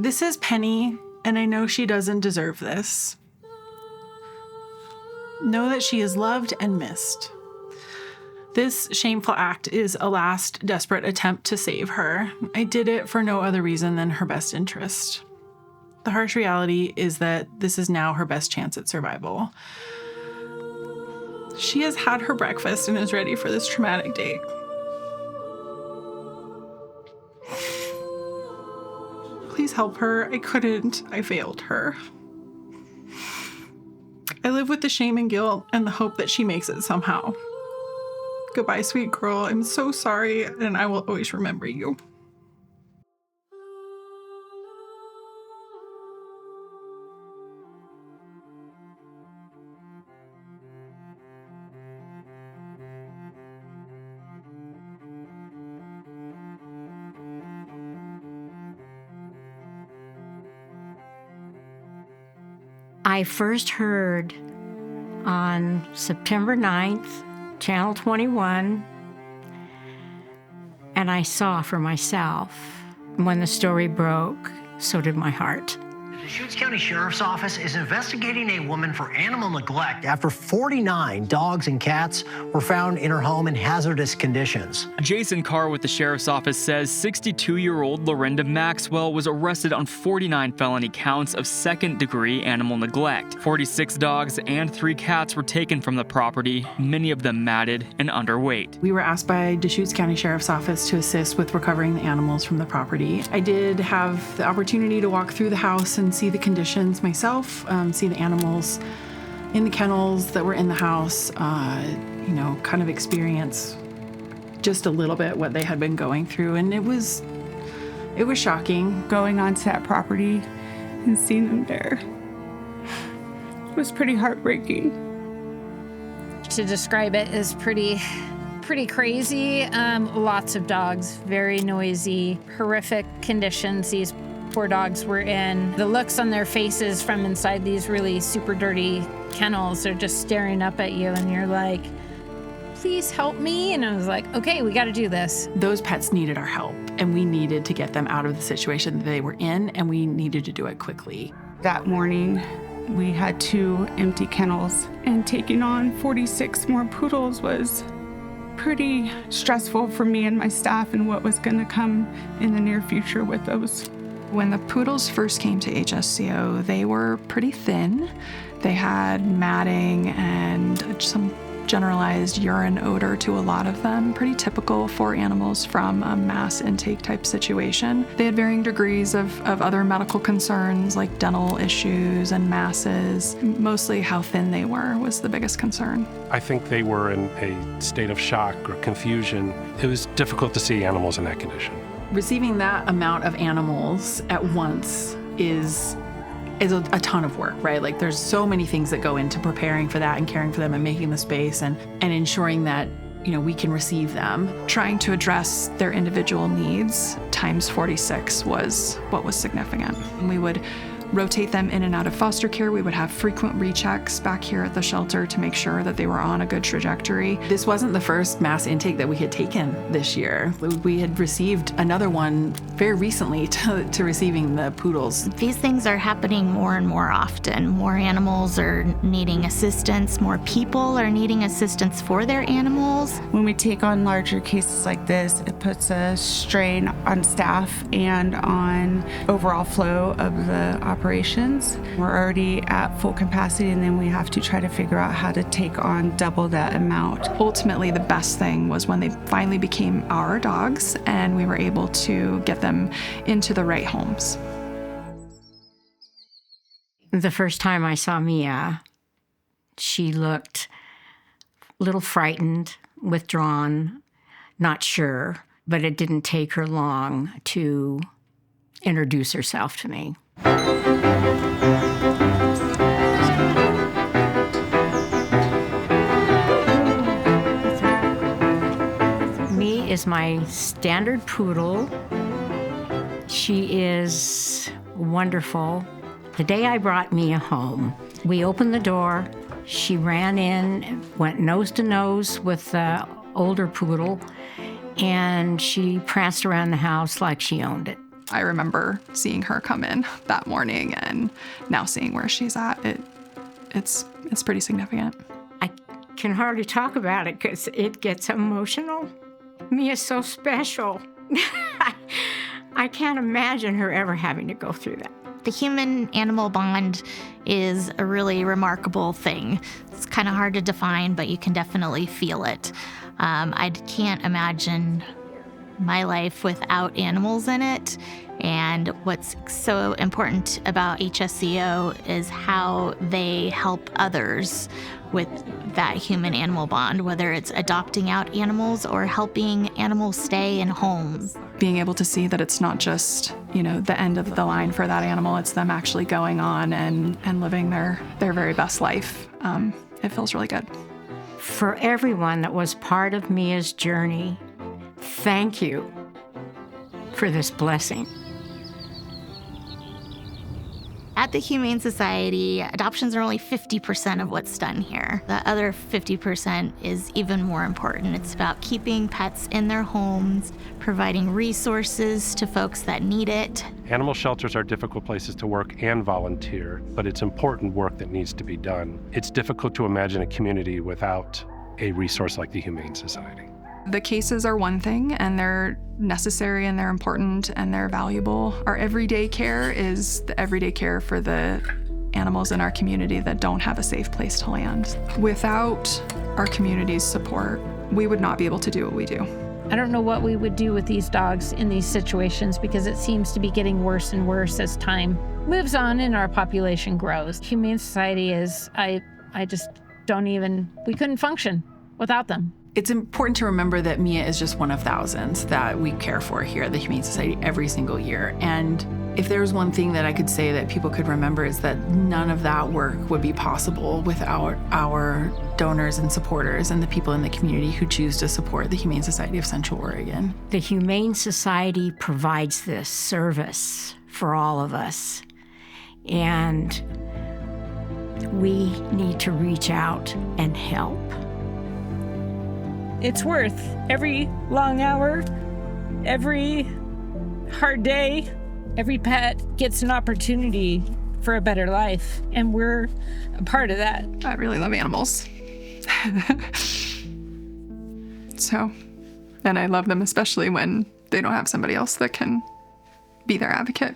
This is Penny, and I know she doesn't deserve this. Know that she is loved and missed. This shameful act is a last desperate attempt to save her. I did it for no other reason than her best interest. The harsh reality is that this is now her best chance at survival. She has had her breakfast and is ready for this traumatic day. Please help her. I couldn't. I failed her. I live with the shame and guilt and the hope that she makes it somehow. Goodbye, sweet girl. I'm so sorry, and I will always remember you. I first heard on September 9th, Channel 21, and I saw for myself. When the story broke, so did my heart. The Deschutes County Sheriff's Office is investigating a woman for animal neglect after 49 dogs and cats were found in her home in hazardous conditions. Jason Carr with the Sheriff's Office says 62-year-old Lorinda Maxwell was arrested on 49 felony counts of second-degree animal neglect. 46 dogs and 3 cats were taken from the property, many of them matted and underweight. We were asked by Deschutes County Sheriff's Office to assist with recovering the animals from the property. I did have the opportunity to walk through the house and see the conditions myself, see the animals in the kennels that were in the house, kind of experience just a little bit what they had been going through. And it was shocking. Going onto that property and seeing them there was pretty heartbreaking. To describe it is pretty crazy. Lots of dogs, very noisy, horrific conditions these poor dogs were in. The looks on their faces from inside these really super dirty kennels, they're just staring up at you and you're like, please help me. And I was like, okay, we got to do this. Those pets needed our help, and we needed to get them out of the situation that they were in, and we needed to do it quickly. That morning, we had 2 empty kennels, and taking on 46 more poodles was pretty stressful for me and my staff and what was going to come in the near future with those. When the poodles first came to HSCO, they were pretty thin. They had matting and some generalized urine odor to a lot of them, pretty typical for animals from a mass intake type situation. They had varying degrees of other medical concerns like dental issues and masses. Mostly how thin they were was the biggest concern. I think they were in a state of shock or confusion. It was difficult to see animals in that condition. Receiving that amount of animals at once is a ton of work, right? Like there's so many things that go into preparing for that and caring for them and making the space and ensuring that, we can receive them. Trying to address their individual needs times 46 was what was significant. And we would rotate them in and out of foster care. We would have frequent rechecks back here at the shelter to make sure that they were on a good trajectory. This wasn't the first mass intake that we had taken this year. We had received another one very recently to receiving the poodles. These things are happening more and more often. More animals are needing assistance. More people are needing assistance for their animals. When we take on larger cases like this, it puts a strain on staff and on overall flow of the operations. We're already at full capacity, and then we have to try to figure out how to take on double that amount. Ultimately, the best thing was when they finally became our dogs and we were able to get them into the right homes. The first time I saw Mia, she looked a little frightened, withdrawn, not sure, but it didn't take her long to introduce herself to me. Me is my standard poodle. She is wonderful. The day I brought Mia home, we opened the door. She ran in, went nose to nose with the older poodle, and she pranced around the house like she owned it. I remember seeing her come in that morning and now seeing where she's at. It's pretty significant. I can hardly talk about it because it gets emotional. Mia's so special. I can't imagine her ever having to go through that. The human-animal bond is a really remarkable thing. It's kind of hard to define, but you can definitely feel it. I can't imagine my life without animals in it. And what's so important about HSCO is how they help others with that human-animal bond, whether it's adopting out animals or helping animals stay in homes. Being able to see that it's not just, the end of the line for that animal, it's them actually going on and living their very best life. It feels really good. For everyone that was part of Mia's journey, thank you for this blessing. At the Humane Society, adoptions are only 50% of what's done here. The other 50% is even more important. It's about keeping pets in their homes, providing resources to folks that need it. Animal shelters are difficult places to work and volunteer, but it's important work that needs to be done. It's difficult to imagine a community without a resource like the Humane Society. The cases are one thing, and they're necessary and they're important and they're valuable. Our everyday care is the everyday care for the animals in our community that don't have a safe place to land. Without our community's support, we would not be able to do what we do. I don't know what we would do with these dogs in these situations because it seems to be getting worse and worse as time moves on and our population grows. Humane Society is, I just don't even, we couldn't function without them. It's important to remember that Mia is just one of thousands that we care for here at the Humane Society every single year. And if there's one thing that I could say that people could remember is that none of that work would be possible without our donors and supporters and the people in the community who choose to support the Humane Society of Central Oregon. The Humane Society provides this service for all of us. And we need to reach out and help. It's worth every long hour, every hard day. Every pet gets an opportunity for a better life, and we're a part of that. I really love animals. And I love them especially when they don't have somebody else that can be their advocate.